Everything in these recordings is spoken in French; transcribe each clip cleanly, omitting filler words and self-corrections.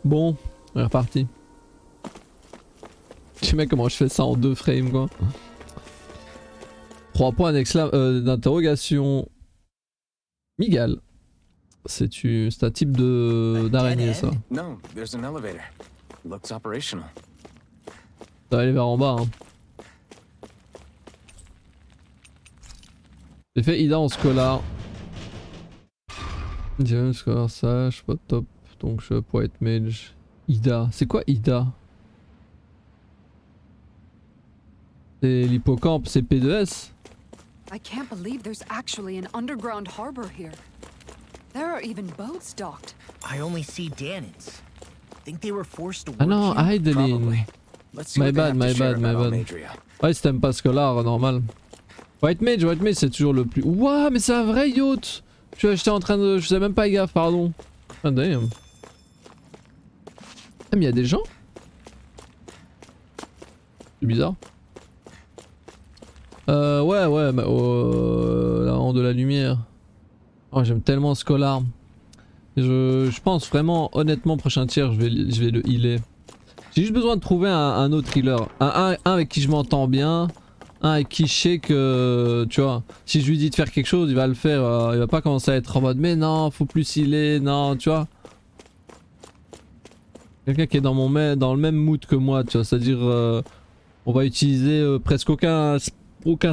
Bon, on est reparti. Je sais même comment je fais ça en 2 frames quoi. 3 points d'interrogation. Miguel. C'est un type d'araignée ça. No, there's an elevator. Looks operational. Ça va aller vers en bas. Hein. J'ai fait Ida en scolar. J'ai même scolar ça, je suis pas top. Donc je pourrais être mage. Ida, c'est quoi Ida? C'est l'hippocampe, c'est P2S. I can't believe there's actually an underground harbor here. There are even boats docked. I only see Danins. Think they were forced to work Ah non, here? Heidelin. My bad. Ouais, si t'aimes pas scolar, normal. White mage, c'est toujours le plus. Ouah, mais c'est un vrai yacht! J'étais en train de. Je faisais même pas gaffe, pardon. Ah, damn. Ah, mais y'a des gens? C'est bizarre. Ouais, mais la rang de la lumière. Oh, j'aime tellement Scholar. Je pense vraiment, honnêtement, prochain tiers, je vais le healer. J'ai juste besoin de trouver un autre healer. Un avec qui je m'entends bien. Un avec qui je sais que, tu vois, si je lui dis de faire quelque chose, il va le faire. Il va pas commencer à être en mode, mais non, faut plus healer, non, tu vois. Quelqu'un qui est dans le même mood que moi, tu vois, c'est-à-dire, on va utiliser presque aucun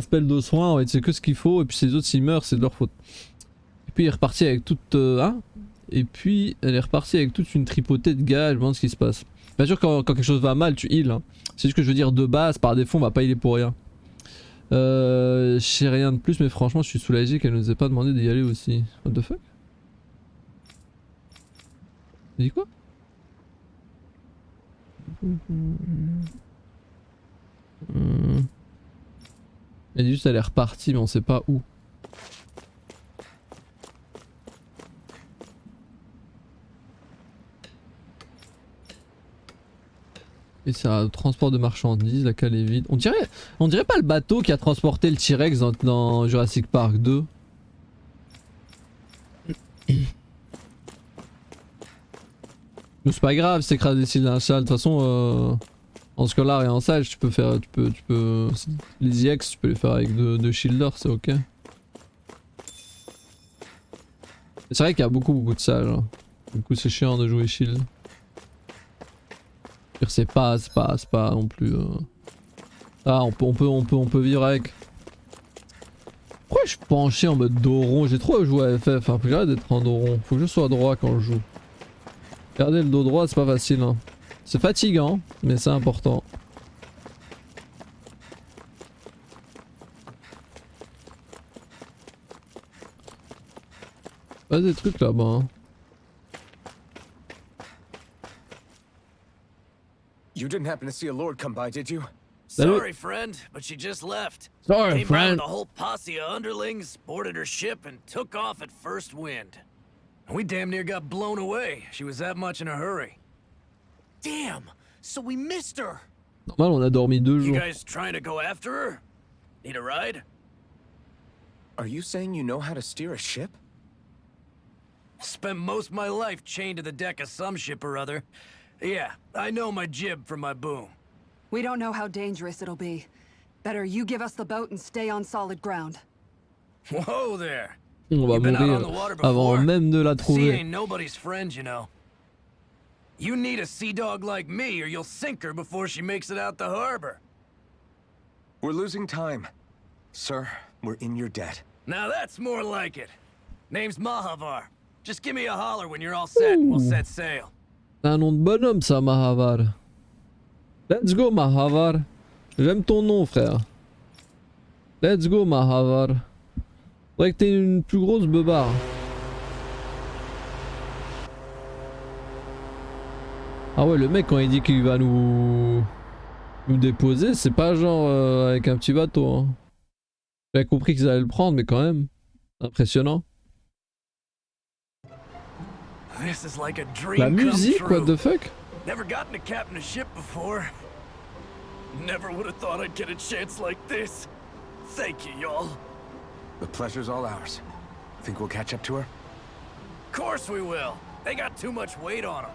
spell de soin, on va utiliser que ce qu'il faut, et puis ces autres s'ils meurent, c'est de leur faute. Et puis il est reparti avec toute, et puis elle est repartie avec toute une tripotée de gars, je me demande ce qui se passe. Bien sûr quand quelque chose va mal, tu heal, hein. C'est juste que je veux dire de base, par défaut on va pas healer pour rien. Je sais rien de plus, mais franchement je suis soulagé qu'elle nous ait pas demandé d'y aller aussi. What the fuck? Il dit quoi? Elle dit juste elle est repartie mais on sait pas où. Et c'est un transport de marchandises, la cale est vide. On dirait pas le bateau qui a transporté le T-Rex dans Jurassic Park 2. Mais c'est pas grave, c'est écrasé ici d'un châle. De toute façon, en scolar et en sage, tu peux les EX, tu peux les faire avec deux shielders, c'est ok. C'est vrai qu'il y a beaucoup de sages. Hein. Du coup, c'est chiant de jouer shield. C'est pas non plus. Ah, on peut vivre avec. Pourquoi je suis penché en mode dos rond? J'ai trop joué à FF, hein. Faut que j'arrête d'être en dos rond. Faut que je sois droit quand je joue. Garder le dos droit, c'est pas facile. Hein. C'est fatigant, mais c'est important. Pas des trucs là-bas. Hein. You didn't happen to see a lord come by, did you? Sorry, friend, but she just left. Sorry, friend. The whole posse of underlings, boarded her ship, and took off at first wind. We damn near got blown away. She was that much in a hurry. Damn! So we missed her! Normal, on a dormi 2 jours. You guys trying to go after her? Need a ride? Are you saying you know how to steer a ship? Spent most of my life chained to the deck of some ship or other. Yeah, I know my jib from my boom. We don't know how dangerous it'll be. Better you give us the boat and stay on solid ground. Whoa there. On va mourir avant même de la Sea trouver. ain't nobody's friend, you know. You need a sea dog like me or you'll sink her before she makes it out the harbor. We're losing time. Sir, we're in your debt. Now that's more like it. Name's Mahavar. Just give me a holler when you're all set and we'll set sail. C'est un nom de bonhomme ça, Mahavar. Let's go, Mahavar. J'aime ton nom, frère. Let's go, Mahavar. Faudrait que t'aies une plus grosse beubare. Ah ouais, le mec quand il dit qu'il va nous déposer, c'est pas genre avec un petit bateau. Hein. J'avais compris qu'ils allaient le prendre, mais quand même. Impressionnant. This is like a dream La musique, come true. what the fuck? Never gotten to captain a ship before. Never would have thought I'd get a chance like this. Thank you, y'all. The pleasure's all ours. Think we'll catch up to her? Of course we will. They got too much weight on them.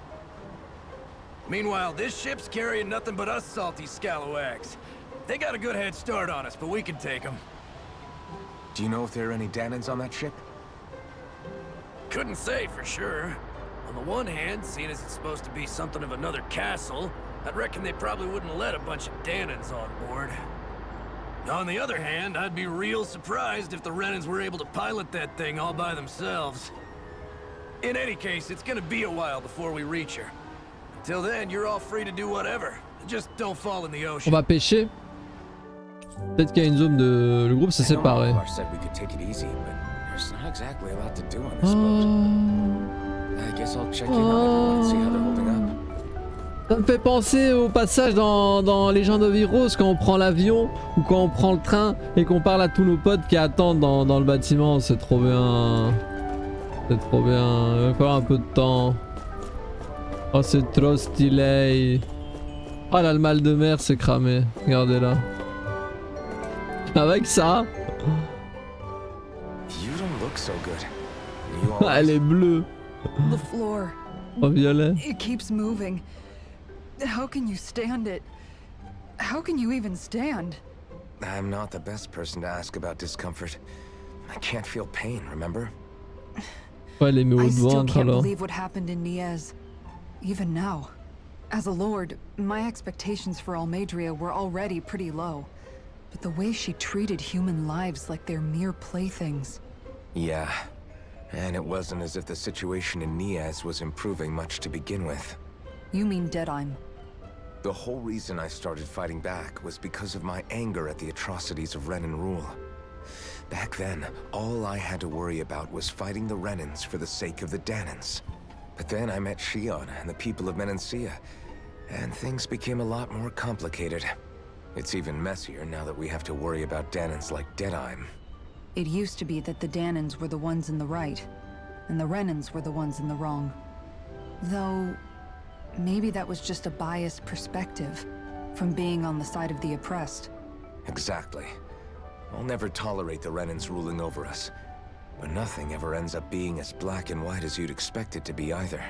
Meanwhile, this ship's carrying nothing but us salty scalawags. They got a good head start on us, but we can take them. Do you know if there are any Danans on that ship? Couldn't say for sure. On the one hand, seeing as it's supposed to be something of another castle, I'd reckon they probably wouldn't let a bunch of Danans on board. On the other hand, I'd be real surprised if the Renans were able to pilot that thing all by themselves. In any case, it's gonna be a while before we reach her. Until then, you're all free to do whatever. Just don't fall in the On ocean. va pêcher. Peut-être qu'il y a une zone de... Le groupe s'est séparé. said we could take it easy, but there's not exactly a lot to do on this boat. I guess I'll check in on everyone and see how they're holding up. Ça me fait penser au passage dans Legend of Heroes quand on prend l'avion ou quand on prend le train et qu'on parle à tous nos potes qui attendent dans le bâtiment. C'est trop bien. C'est trop bien. Il va falloir un peu de temps. Oh, c'est trop stylé. Oh là, le mal de mer c'est cramé. Regardez là. Avec ça. You don't look so good. You Elle est bleue. The floor. Oh, violet. It keeps moving. How can you stand it? How can you even stand? I'm not the best person to ask about discomfort. I can't feel pain, remember? Ouais, elle est mis au I still ventre can't alors. believe what happened in Niez. Even now. As a lord, my expectations for Almadria were already pretty low. But the way she treated human lives like they're mere playthings. Yeah. And it wasn't as if the situation in Niaz was improving much to begin with. You mean Deadheim? The whole reason I started fighting back was because of my anger at the atrocities of Renan rule. Back then, all I had to worry about was fighting the Renans for the sake of the Danans. But then I met Shion and the people of Menancia, and things became a lot more complicated. It's even messier now that we have to worry about Danans like Deadheim. It used to be that the Danans were the ones in the right, and the Renans were the ones in the wrong. Though, maybe that was just a biased perspective from being on the side of the oppressed. Exactly. I'll never tolerate the Renans ruling over us. But nothing ever ends up being as black and white as you'd expect it to be either.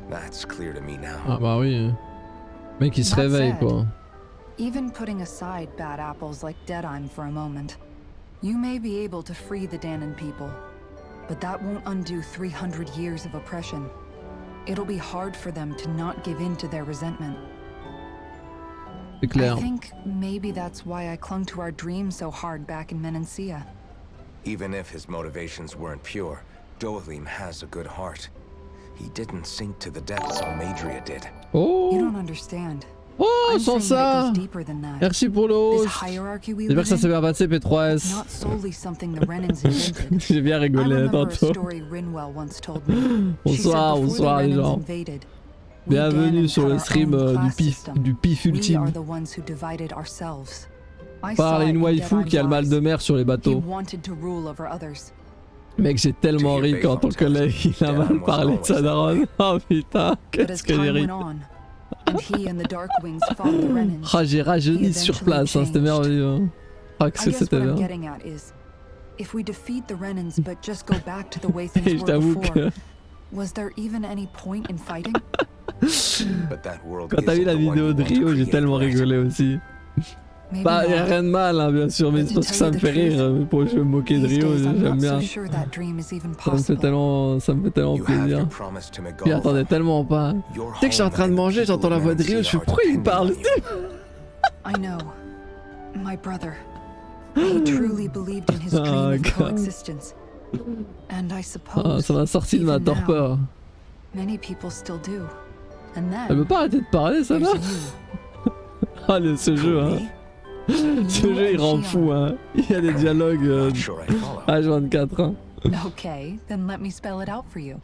That's clear to me now. Ah bah oui. Mec il se That réveille said, quoi. Even putting aside bad apples like Deadheim for a moment, you may be able to free the Danan people, but that won't undo 300 years of oppression. It'll be hard for them to not give in to their resentment. C'est clair. I think maybe that's why I clung to our dream so hard back in Menancia. Even if his motivations weren't pure, Dohalim has a good heart. He didn't sink to the depths Almadria did. Oh. You don't understand. Oh, I'm sans saying that it ça. goes deeper than that. Merci pour le This host. hierarchy we J'espère live que ça s'est in, bien passé it's P3S. not solely something the Renans invented. J'ai bien I rigolé remember a tantôt. story Rinwell once told me. She said Bonsoir, before bonsoir the les Renans gens. invaded, we Bienvenue Danan sur had le our stream own du class pif system. ultime. We are the ones who divided ourselves. I Par saw it une in waifu qui a le mal Deadheim's de eyes. mer sur les He bateaux. wanted to rule over others. Mec, j'ai tellement To hear ri quand ton Bateau tell collègue il a Deadheim mal was parlé de sa always that daronne. way. Oh putain, But qu'est-ce as que j'ai time ri. went on, and he and the Darkwings fought the Renans, Ah, j'ai rajeuni sur place, hein, c'était merveilleux. Hein. Ah, que I guess c'était what I'm bien. getting at is, if we defeat the Renans but just go back to the way Et things je were t'avoue before, que was there even any point in fighting? But that world quand t'as vu isn't la the one vidéo you de want to Rio, j'ai create, tellement right? rigolé aussi. Maybe Bah, y'a not. rien de mal, hein, bien sûr, mais c'est parce que ça me fait rire. Mais pour je vais me moquer de These Rio, days, I'm j'aime not bien. so sure that dream is even Ça me fait possible. tellement You have plaisir. your promise to J'y attendais Megalo. tellement pas. Your Tu sais que je suis en home train de and the manger, people j'entends la of voix de Rio, je fais Menancia pourquoi il me are parle? depending on you. I know. My brother. He truly believed in his dream Oh, of God. coexistence. And I Ah, suppose ça m'a sorti de ma even now, torpeur. many people still do. And Elle veut then, pas arrêter de parler, ça there's là? you. Ah, ce jeu, hein. Ce You jeu, il and rend Shion. fou, hein. Il y a des dialogues Not sure I follow. H24, hein. Okay, then let me spell it out for you.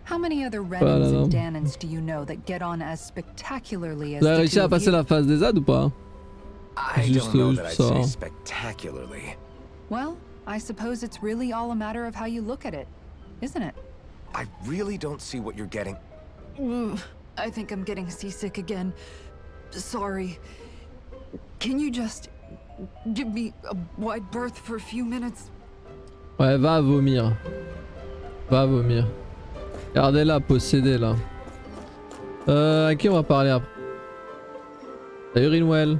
How many other Voilà, Renans non. and Danans do you know that get on as spectacularly as Vous avez the réussi two à of passer you? la phase des ZAD ou pas? I Juste don't know that I'd ça. say spectacularly. Well, I suppose it's really all a matter of how you look at it, isn't it? I really don't see what you're getting. I think I'm getting seasick again. Sorry. Can you just give me a wide berth for a few minutes? Ouais, va vomir. Va vomir. Regardez-la, possédée là. À qui on va parler après? Salut Rinwell.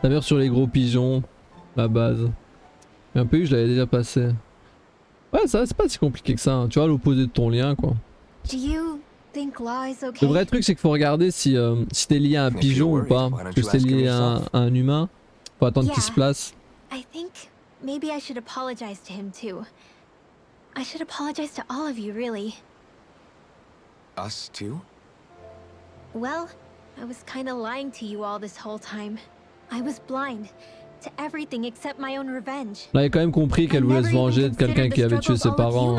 La mère sur les gros pigeons, la base. Un peu, je l'avais déjà passé. Ouais, ça c'est pas si compliqué que ça, hein. Tu vois, l'opposé de ton lien quoi. Do you think Law is okay? Le vrai truc c'est qu'il faut regarder si, si t'es lié à un pigeon ou pas. Parce que si t'es lié à un humain, faut attendre qu'il se place. I think maybe I should apologize to him too. I should apologize to all of you, really. Us too? Well, I was kinda lying to you all this whole time. I was blind to everything except my own revenge. On avait quand même compris qu'elle voulait se venger de quelqu'un qui avait tué ses parents.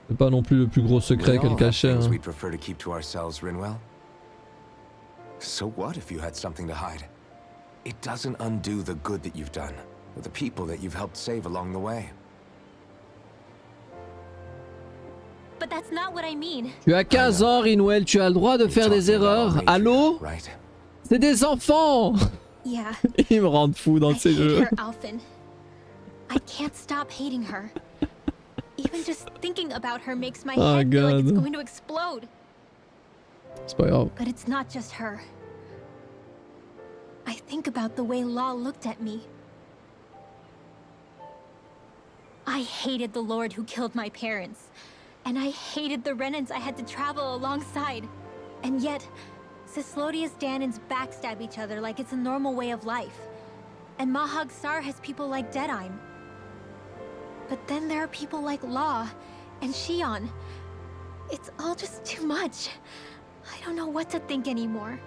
C'est pas non plus le plus gros secret qu'elle cachait. Hein. We'd prefer to keep to ourselves, Rinwell. So what if you had something to hide? It doesn't undo the good that you've done, or the people that you've helped save along the way. But that's not what I mean. Tu as 15 ans, Rinwell, tu as le droit de faire des erreurs. Allô? C'est des enfants! Yeah. Ils me rendent fou dans ces jeux. Her, Alphen. I can't stop hating her. Even just thinking about her makes my head feel like it's going to explode. C'est pas grave. But it's not just her. I think about the way Law looked at me. I hated the Lord who killed my parents. And I hated the Renans I had to travel alongside. And yet, Cislodius Danans backstab each other like it's a normal way of life. And Mahag Sar has people like Deadime. But then there are people like Law and Shion. It's all just too much. I don't know what to think anymore.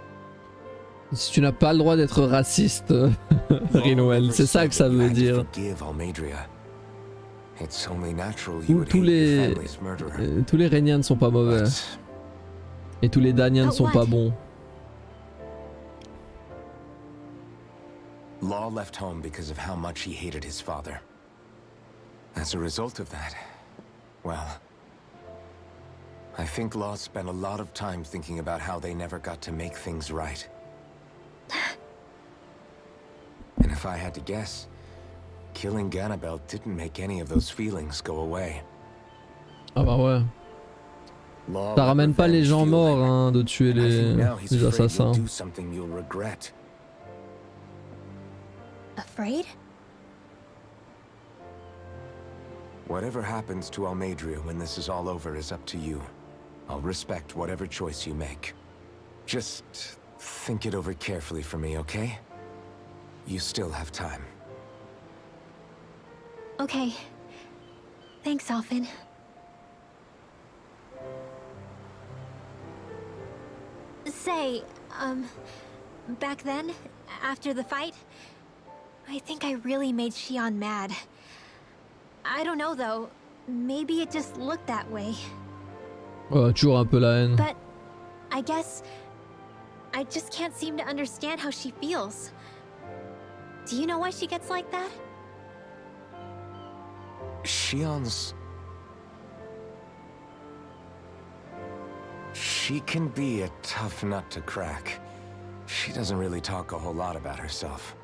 Si tu n'as pas le droit d'être raciste, Rinwell, c'est ça que ça veut dire. Tous les Rhéniens ne sont pas mauvais. Et tous les Daniens ne sont pas bons. Law left home because of how much he hated his father. As a result of that, well, I think Law spent a lot of time thinking about how they never got to make things right. And if I had to guess, killing Ganabel didn't make any of those feelings go away. Ah bah ouais. Ça ramène pas les gens morts hein, de tuer les assassins. Afraid? Whatever happens to Almadria when this is all over is up to you. I'll respect whatever choice you make. Just think it over carefully for me, okay? You still have time. Okay. Thanks, Alphen. Say, back then, after the fight, I think I really made Shion mad. I don't know though, maybe it just looked that way. Ouais, toujours un peu la haine. But I guess I just can't seem to understand how she feels. Do you know why she gets like that? Shion's... She can be a tough nut to crack. She doesn't really talk a whole lot about herself.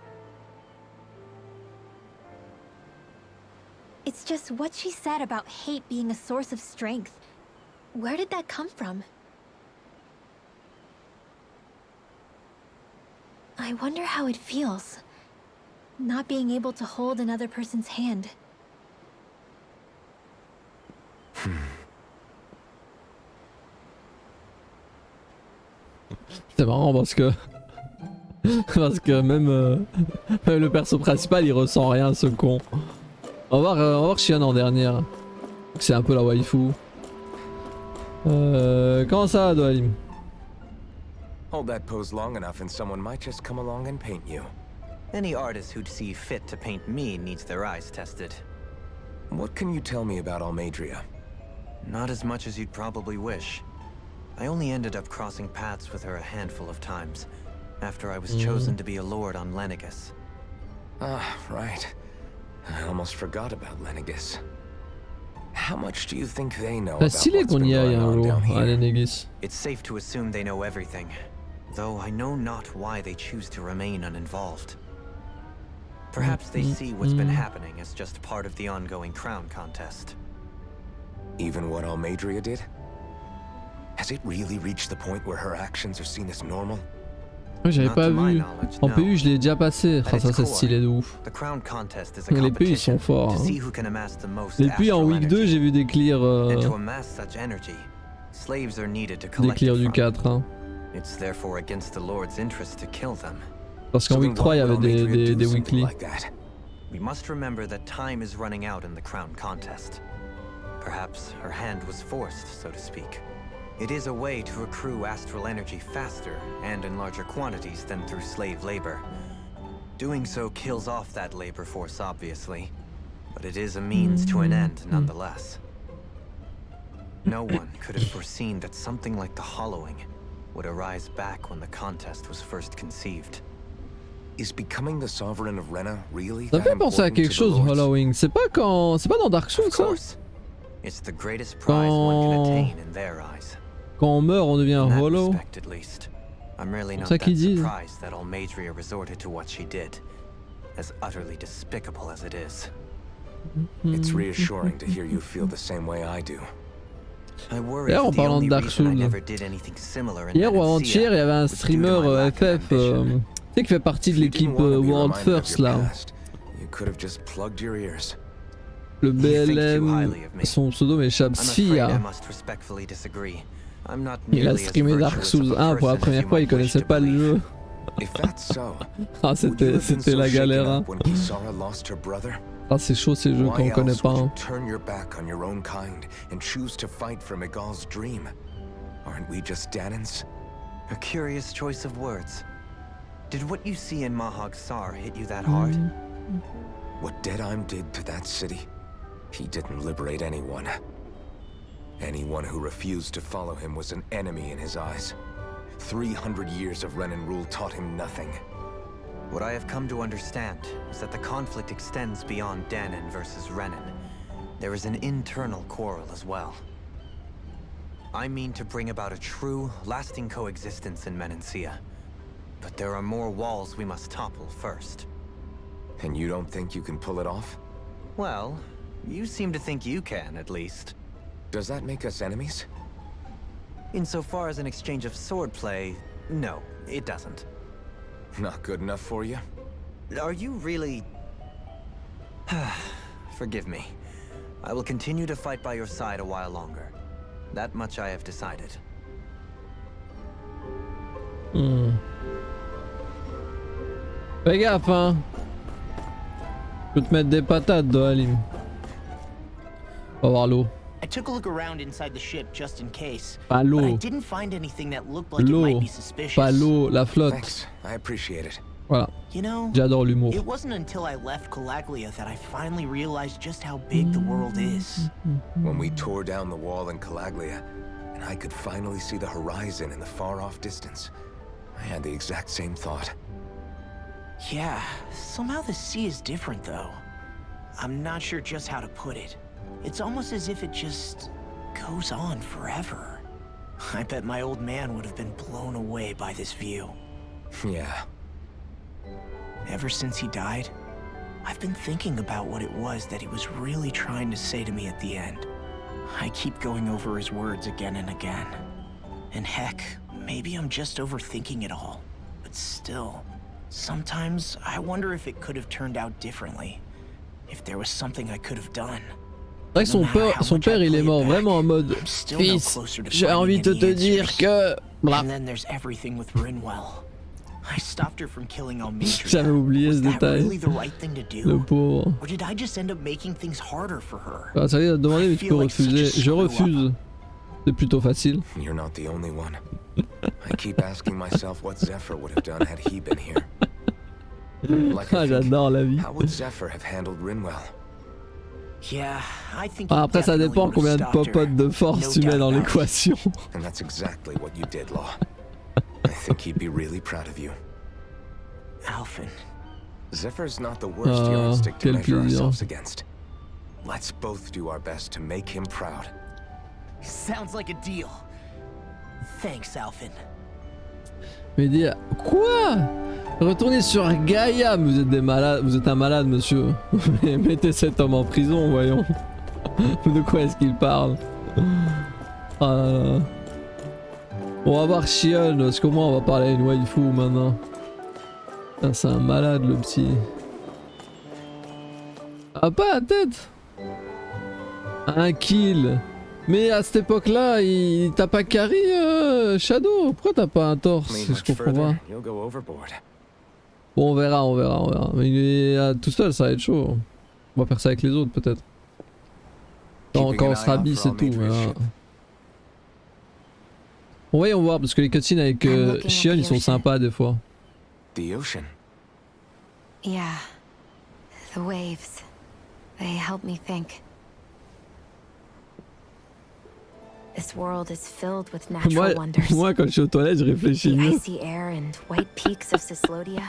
It's just what she said about hate being a source of strength. Where did that come from? I wonder how it feels, not being able to hold another person's hand. C'est marrant parce que même le perso principal il ressent rien ce con. On va voir Shion en dernière. C'est un peu la waifu. Comment ça, Doalim? Hold that pose long enough and someone might just come along and paint you. Any artist who'd see fit to paint me needs their eyes tested. What can you tell me about Almadria? Not as much as you'd probably wish. I only ended up crossing paths with her a handful of times, after I was chosen to be a lord on Lenegus. Ah, right. I almost forgot about Lenegus. How much do you think they know about what's been going on down here? It's safe to assume they know everything, though I know not why they choose to remain uninvolved. Perhaps they see what's been happening as just part of the ongoing crown contest. Even what Almadria did? Has it really reached the point where her actions are seen as normal? Ouais, j'avais Not pas to my vu. knowledge, En no. PU, je l'ai déjà passé. At Ah, ça its c'est core, stylé de ouf. The crown contest is a Les PU ils sont competition forts. to Hein. see who can amass the most Les PU en astral week 2, energy. j'ai vu des clears, And to amass such energy, slaves are needed to des collect clears it du from. 4. Hein. It's therefore against the Lord's interest to kill them. Parce qu'en So week then 3, il y why avait would Almadria do des something weekly. like that? We must remember that time is running out in the crown contest. Perhaps her hand was forced, so to speak. It is a way to accrue astral energy faster and in larger quantities than through slave labor. Doing so kills off that labor force, obviously, but it is a means to an end nonetheless. No one could have foreseen that something like the Hollowing would arise back when the contest was first conceived. Is becoming the sovereign of Rena really Ça that fait penser à important quelque to the chose, lords? Halloween. C'est pas dans Dark Souls Of ça? course, it's the greatest prize one can attain in their eyes. Quand on meurt, on devient In that hollow. respect, at least, I'm really not ça that qu'ils disent. surprised that Almadria resorted to what she did, as utterly despicable as it is. It's reassuring to hear you feel the same way I do. I worry D'ailleurs, en if the parlant de only Dark reason I Souls, never did anything similar in hier ou Venecia avant-hier, il y avait un was due to streamer my lack of FF ambition. tu sais, qui fait partie de If you l'équipe didn't wanna be World reminded of First your là. past, you could have just plugged your ears. Le You think too BLM, highly of me. son pseudo m'échappe, I'm afraid I Sfia. must respectfully disagree. I'm not Il a nearly as streamé Dark virtuous Souls of a 1 pour la person as première you fois, il might wish connaissait to pas le believe. jeu. If that's so, Ah, would you have been c'était so la shaken galère. up Hein. when Kisara lost her brother? Ah, c'est chaud ces jeux quand Why on connaît else pas. would you Hein. turn your back on your own kind and choose to fight for Miguel's dream? Aren't we just Danans? A curious choice of words. Did what you see in Mahag Sar hit you that hard? What Deadheim did to that city, he didn't liberate anyone. Anyone who refused to follow him was an enemy in his eyes. 300 years of Renin rule taught him nothing. What I have come to understand is that the conflict extends beyond Danon versus Renin. There is an internal quarrel as well. I mean to bring about a true, lasting coexistence in Menancia. But there are more walls we must topple first. And you don't think you can pull it off? Well, you seem to think you can, at least. Does that make us enemies? Insofar as an exchange of swordplay, no, it doesn't. Not good enough for you? Are you really... Forgive me. I will continue to fight by your side a while longer. That much I have decided. Fais gaffe hein. Je peux te mettre des patates de Halim. On va voir l'eau. I took a look around inside the ship just in case. Pas But I l'eau. didn't find anything that looked like it might L'eau. be suspicious. Pas l'eau, la flotte. Thanks, I appreciate it. Voilà. You know, J'adore l'humour. it wasn't until I left Calaglia that I finally realized just how big the world is. When we tore down the wall in Calaglia, and I could finally see the horizon in the far-off distance, I had the exact same thought. Yeah, somehow the sea is different though. I'm not sure just how to put it. It's almost as if it just goes on forever. I bet my old man would have been blown away by this view. Yeah. Ever since he died, I've been thinking about what it was that he was really trying to say to me at the end. I keep going over his words again and again. And heck, maybe I'm just overthinking it all. But still, sometimes I wonder if it could have turned out differently. If there was something I could have done. C'est vrai que son père il est mort vraiment en mode fils, j'ai envie de te dire que. And then there's everything with Rinwell. I stopped her from killing Almadria. J'avais oublié Was ce that détail. really the right thing to Le do? pauvre. Or did I just end up making things harder for her? Ah, ça y est, à demander mais tu peux refuser. Je refuse. C'est plutôt facile. You're not the only one. I keep asking myself what Zephyr would have done had he been here. Like Ah, I think, j'adore la vie. how would Zephyr have handled Rinwell? Yeah, I think Ah, he après ça definitely dépend would've combien de stopped her. popotes de force No tu mets doubt dans about it. l'équation. And that's exactly what you did, Law. I think he'd be really proud of you. Alphen. Zephyr's not the worst yardstick to quel measure plaisir. ourselves against. Let's both do our best to make him proud. Sounds like a deal. Thanks, Alphen. Mais dire quoi? Retournez sur Gaïa, vous êtes des malades, vous êtes un malade monsieur. Mettez cet homme en prison, voyons. De quoi est-ce qu'il parle? Ah là là. On va voir Shion, parce qu'au moins on va parler à une waifu maintenant. Putain, c'est un malade le petit. Ah, pas la tête! Un kill! Mais à cette époque-là, il t'a pas carry Shadow? Pourquoi t'as pas un torse? Lean Je much comprends further, pas. you'll go overboard. Bon, on verra, on verra, on verra. Mais il est tout seul, ça va être chaud. On va faire ça avec les autres peut-être. Quand Keeping on an sera eye out bis for et all tout. major Voilà. ships. Bon, voyons voir, parce que les cutscenes avec I'm looking at Shion, the ils sont ocean. sympas des fois. The ocean. Yeah. The waves. They help me think. This world is filled with Moi, natural wonders. moi, quand je suis aux toilettes, je réfléchis The mieux. icy air and white peaks of Ciclodia.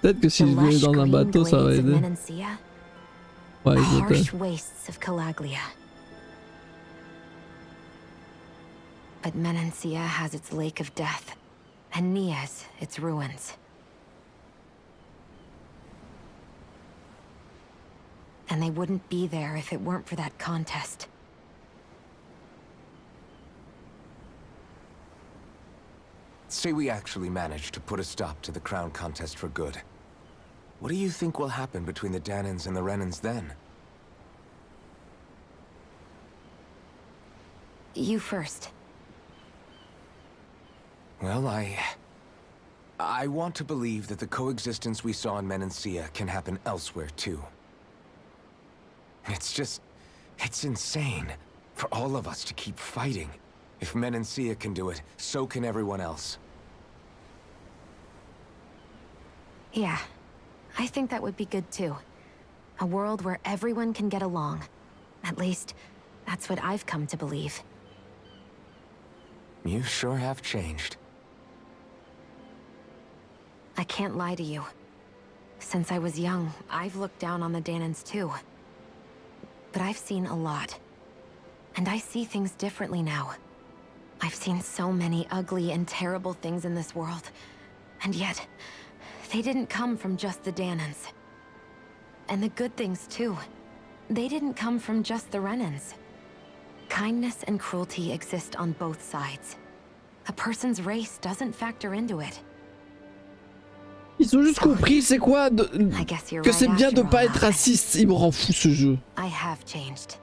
Peut-être que si The je vais lush dans un green bateau, ça va glades of aider. Menancia. Ouais, The peut-être. harsh wastes of Calaglia. But Menancia has its lake of death, and Nias its ruins. And they wouldn't be there if it weren't for that contest. Say we actually manage to put a stop to the crown contest for good. What do you think will happen between the Danans and the Renans then? You first. Well, I want to believe that the coexistence we saw in Menancia can happen elsewhere too. It's insane for all of us to keep fighting. If Menancia can do it, so can everyone else. Yeah, I think that would be good too. A world where everyone can get along. At least, that's what I've come to believe. You sure have changed. I can't lie to you. Since I was young, I've looked down on the Danans too. But I've seen a lot. And I see things differently now. I've seen so many ugly and terrible things in this world. And yet, they didn't come from just the Danans. And the good things too. They didn't come from just the Renans. Kindness and cruelty exist on both sides. A person's race doesn't factor into it. Ils ont juste compris c'est quoi I guess you're que right c'est bien de after pas all, être Alfred. raciste. Il me rend fou ce jeu. I have changed.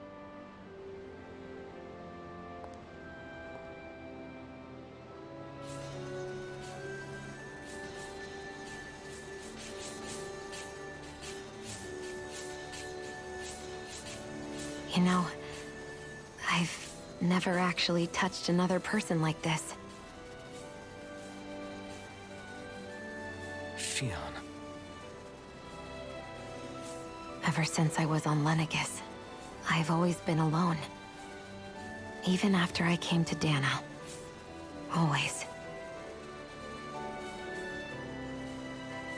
You know, I've never actually touched another person like this. Shion. Ever since I was on Lenegis, I've always been alone. Even after I came to Dana. Always.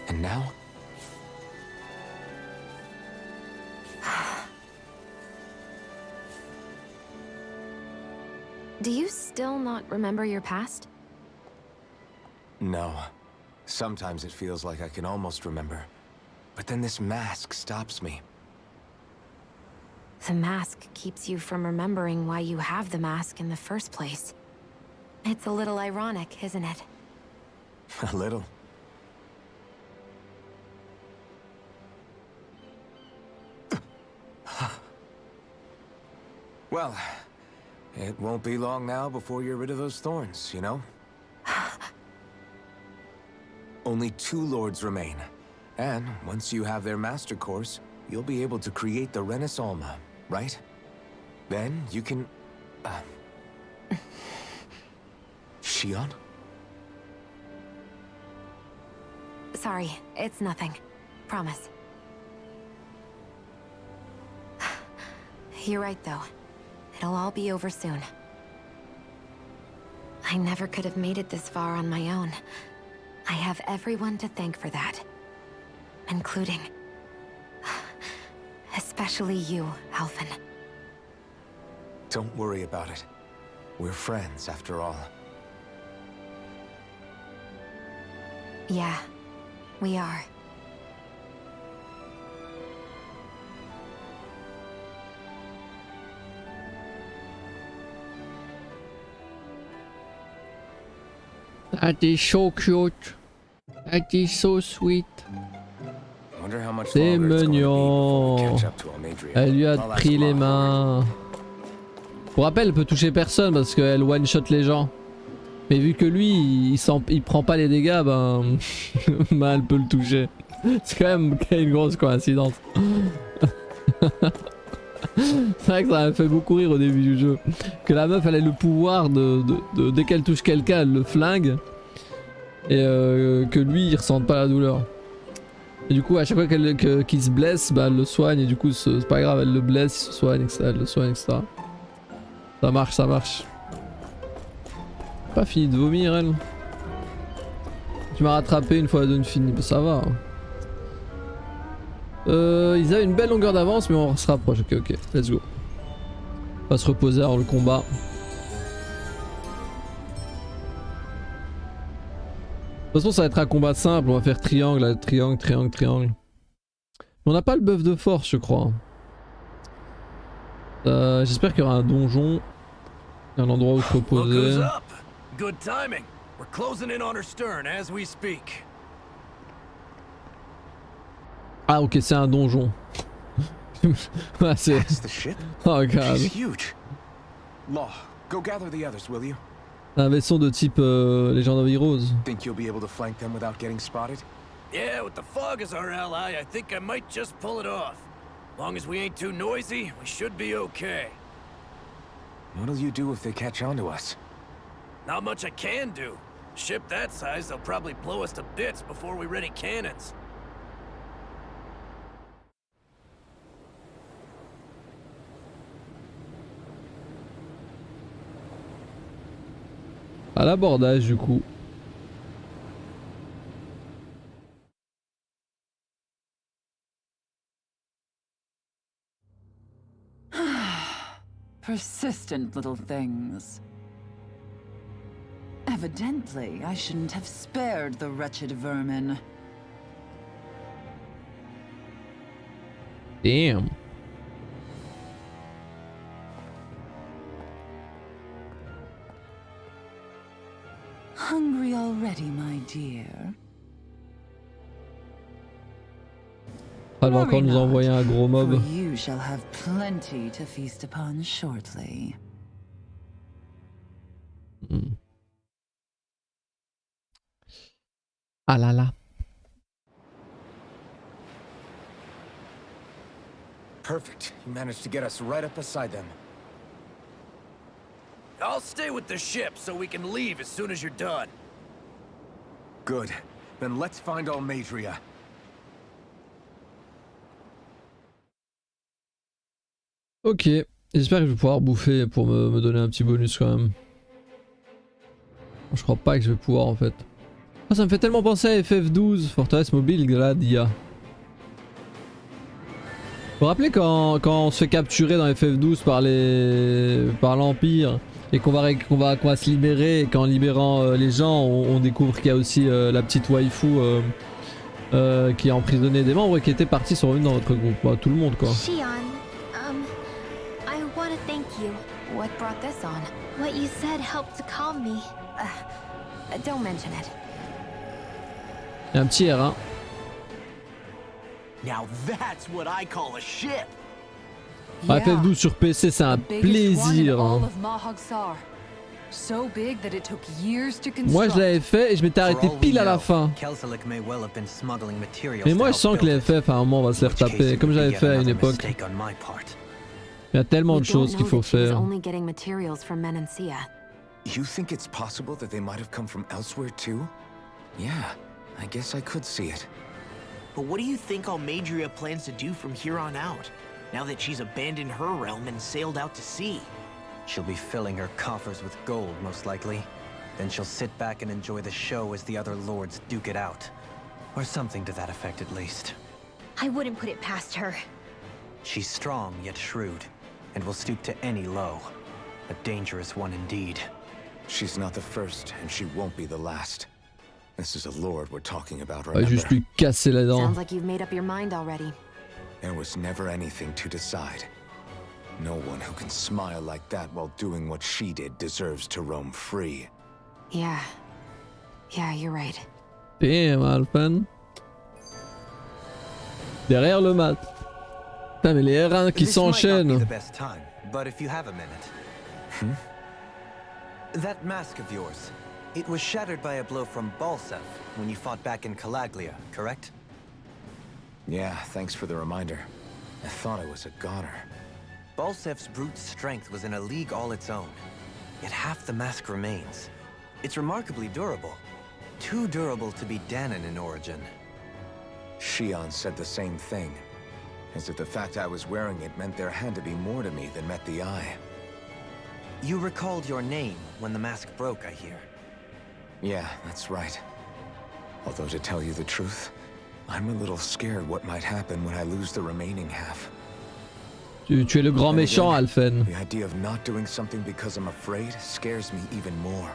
And now? Do you still not remember your past? No. Sometimes it feels like I can almost remember. But then this mask stops me. The mask keeps you from remembering why you have the mask in the first place. It's a little ironic, isn't it? A little. Well, it won't be long now before you're rid of those thorns, you know? Only 2 lords remain. And once you have their master course, you'll be able to create the Renis Alma, right? Then you can... Shion? Sorry, it's nothing. Promise. You're right, though. It'll all be over soon. I never could have made it this far on my own. I have everyone to thank for that. Including... especially you, Alphen. Don't worry about it. We're friends, after all. Yeah, we are. That is so cute. That is so sweet. Wonder how much C'est longer it's going to be before we mignon. catch up to Almadria. Elle lui a I'll ask pris les Locke. mains. Pour rappel, elle peut toucher personne parce qu'elle one-shot les gens. Mais vu que lui, il prend pas les dégâts, ben, ben elle peut le toucher. C'est quand même une grosse coïncidence. C'est vrai que ça m'a fait beaucoup rire au début du jeu. Que la meuf elle ait le pouvoir de dès qu'elle touche quelqu'un, elle le flingue. Et que lui il ressente pas la douleur. Et du coup à chaque fois qu'il se blesse, bah elle le soigne et du coup c'est pas grave, elle le blesse, il se soigne, etc. Elle le soigne, etc. Ça marche, ça marche. Pas fini de vomir elle. Tu m'as rattrapé une fois la zone finie, bah, ça va. Ils avaient une belle longueur d'avance mais on se rapproche, ok, let's go. On va se reposer avant le combat. De toute façon ça va être un combat simple, on va faire triangle, là, triangle, triangle, triangle. Mais on n'a pas le buff de force je crois. J'espère qu'il y aura un donjon. Il y a un endroit où se reposer. Good timing. We're closing in on her stern as we speak. Ah ok c'est un donjon. Ouais, c'est... That's the ship? Oh god. She's huge. Law, go gather the others, will you? Un vaisseau de type Legend of Heroes. Think you'll be able to flank them without getting spotted? Yeah, with the fog as our ally, I think I might just pull it off. Long as we ain't too noisy, we should be okay. What'll you do if they catch on to us? Not much I can do. Ship that size, they'll probably blow us to bits before we ready cannons. À l'abordage du coup. Persistent little things. Evidently, I shouldn't have spared the wretched vermin. Damn. Hungry already, my dear? Elle va encore nous envoyer un gros mob. For you shall have plenty to feast upon shortly. Ah là là. Perfect. You managed to get us right up beside them. I'll stay with the ship so we can leave as soon as you're done. Good. Then let's find Almadria. Ok. J'espère que je vais pouvoir bouffer pour me donner un petit bonus quand même. Je crois pas que je vais pouvoir en fait. Oh, ça me fait tellement penser à FF12, Forteresse Mobile Gladia. Vous vous rappelez quand on se fait capturer dans FF12 par l'Empire et qu'on va se libérer, et qu'en libérant les gens on découvre qu'il y a aussi la petite waifu qui a emprisonné des membres qui étaient partis sont revenus dans notre groupe. Bah, tout le monde quoi. Shion, I want to thank you. What brought this on? What you said helped to calm me. Don't mention it. Il y a un petit R1. Now that's what I call a ship. Bah, FF12 sur PC c'est un plaisir. Hein. Moi je l'avais fait et je m'étais arrêté pile à la fin. Mais moi je sens que les FF à un moment on va se les retaper comme j'avais fait à une époque. Il y a tellement de choses qu'il faut faire. You think it's possible that they might have come from elsewhere too? Yeah, I guess I could see it. But what do you think Almadria plans to do from here on out, now that she's abandoned her realm and sailed out to sea? She'll be filling her coffers with gold, most likely. Then she'll sit back and enjoy the show as the other lords duke it out. Or something to that effect, at least. I wouldn't put it past her. She's strong, yet shrewd, and will stoop to any low. A dangerous one indeed. She's not the first, and she won't be the last. This is a lord we're talking about, Va remember? juste lui casser la dent. Sounds like you've made up your mind already. There was never anything to decide. No one who can smile like that while doing what she did deserves to roam free. Yeah. Yeah, you're right. Damn, Alphen. Derrière le mat. Putain, mais les R1 qui This might not be s'enchaînent. the best time, but if you have a minute. That mask of yours, it was shattered by a blow from Balsef when you fought back in Calaglia, correct? Yeah, thanks for the reminder. I thought I was a goner. Balsef's brute strength was in a league all its own, yet half the mask remains. It's remarkably durable. Too durable to be Danon in origin. Shion said the same thing. As if the fact I was wearing it meant there had to be more to me than met the eye. You recalled your name when the mask broke, I hear. Yeah, that's right. Although to tell you the truth, I'm a little scared what might happen when I lose the remaining half. Tu es le grand méchant, Alphen. The idea of not doing something because I'm afraid scares me even more.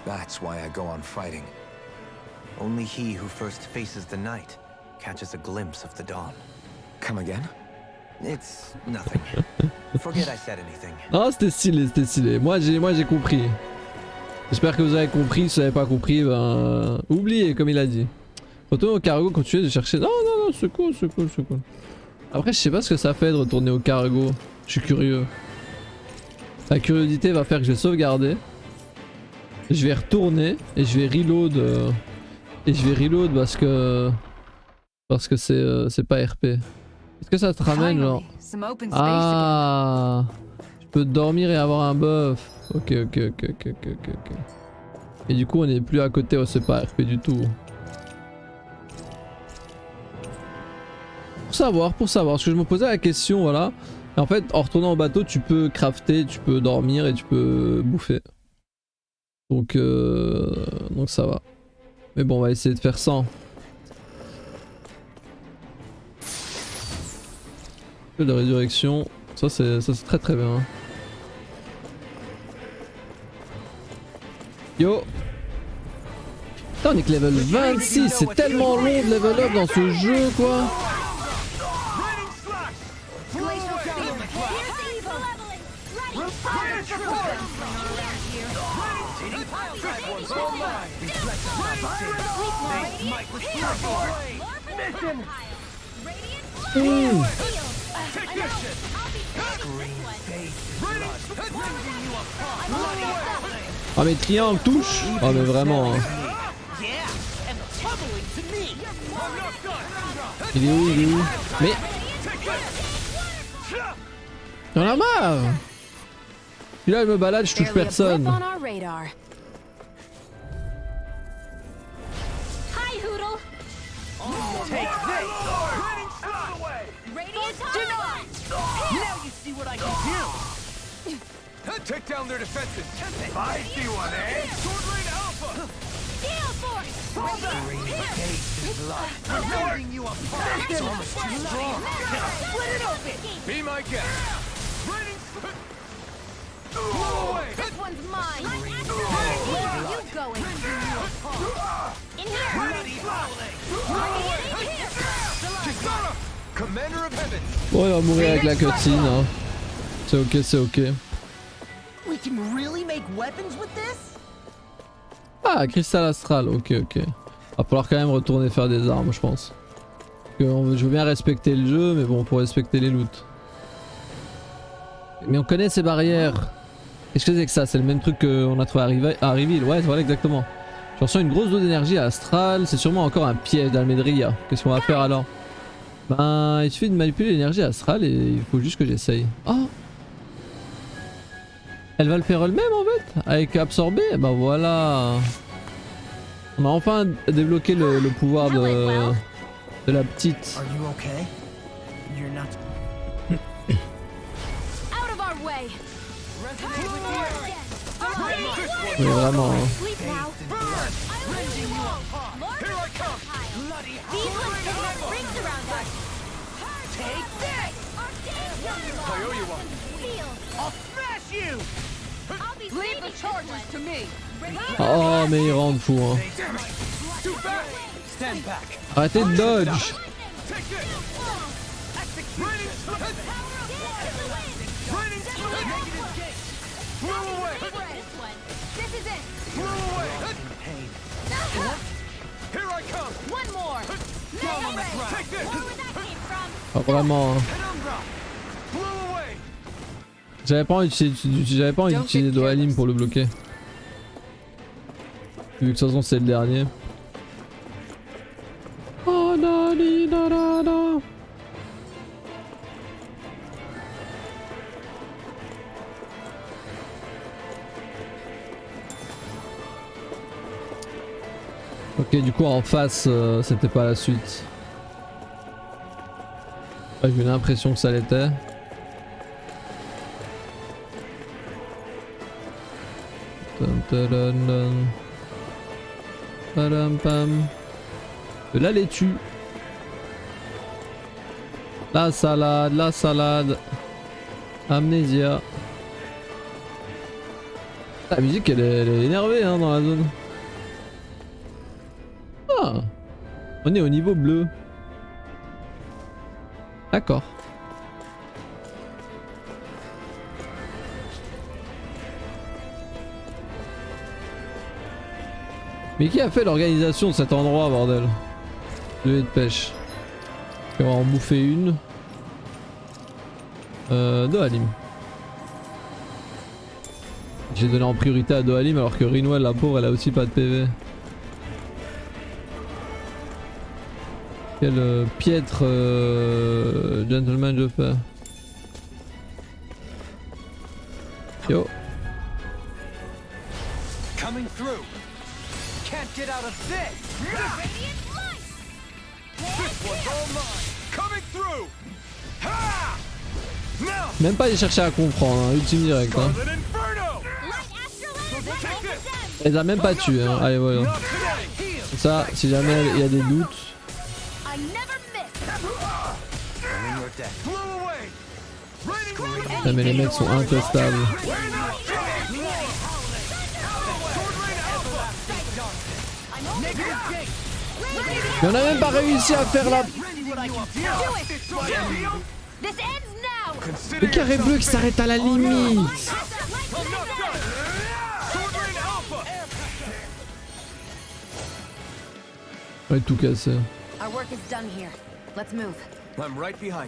That's why I go on fighting. Only he who first faces the night catches a glimpse of the dawn. Come again? It's nothing. Forget I said anything. Ah, c'était stylé, c'était stylé. Moi j'ai compris. J'espère que vous avez compris. Si vous n'avez pas compris, ben oubliez comme il a dit. Retourner au cargo, continuer de chercher. Non, c'est cool. Après, je sais pas ce que ça fait de retourner au cargo. Je suis curieux. La curiosité va faire que je vais sauvegarder. Je vais retourner et je vais reload. Parce que c'est pas RP. Est-ce que ça te ramène genre... Ah, je peux dormir et avoir un buff. Ok. Et du coup on est plus à côté, oh, c'est pas RP du tout. Pour savoir, parce que je me posais la question, voilà. Et en fait, en retournant au bateau, tu peux crafter, tu peux dormir et tu peux bouffer. Donc ça va. Mais bon, on va essayer de faire ça. De résurrection, ça c'est très bien. Yo. Putain, on est que level 26, c'est tellement long de level up dans ce jeu quoi. Ah mais triangle touche. Ah mais vraiment hein. Il est où Mais y'en a marre. Puis là il me balade, je touche personne. Take down their defenses. I see one, eh? Sword Rain Alpha. Gale Force. I'm tearing you apart. It's almost too strong. Split it open. Be my guest. This one's mine. Where are you going? In here. Kisara, Commander of Heaven. Bon, il va mourir avec la cutscene hein. C'est ok. We can really make weapons with this? Ah, cristal astral, ok. Va falloir quand même retourner faire des armes, je pense. Je veux bien respecter le jeu, mais bon, pour respecter les loots. Mais on connaît ces barrières. Qu'est-ce que c'est que ça? C'est le même truc qu'on a trouvé à Reveal. Ouais, voilà, exactement. Je ressens une grosse dose d'énergie astrale. C'est sûrement encore un piège d'Almedria. Qu'est-ce qu'on va faire alors? Ben, il suffit de manipuler l'énergie astrale et il faut juste que j'essaye. Oh! Elle va le faire elle-même en fait, avec absorber. Bah voilà. On a enfin débloqué le pouvoir de la petite. Are you okay? You're not. Out of our way. Oui vraiment. Hein. Oh mais il rend fou hein. Arrêtez de dodge. Pas vraiment. Hein. J'avais pas envie d'utiliser Dohalim pour le bloquer. Vu que de toute façon c'est le dernier. Oh da di da da da. Ok, du coup en face c'était pas la suite. J'ai eu l'impression que ça l'était. De la laitue. La salade, la salade. Amnésia. La musique elle est énervée hein, dans la zone. Ah, on est au niveau bleu. D'accord. Mais qui a fait l'organisation de cet endroit, bordel? Le de pêche. On va en bouffer une. Dohalim. J'ai donné en priorité à Dohalim alors que Rinwell, la pauvre, elle a aussi pas de PV. Quel piètre gentleman je fais. Yo. Coming through. Can't get out of this. This one's all mine. Coming through. Ha! Now. Même pas y chercher à comprendre, hein. Ultime direct. Hein. Elle les a même pas tué. Hein. Allez voilà. Ça, si jamais il y a des doutes. Ah, mais les mecs sont intestables. Mais on a même pas réussi à faire la... Le carré bleu qui s'arrête à la limite. Ouais, tout casser.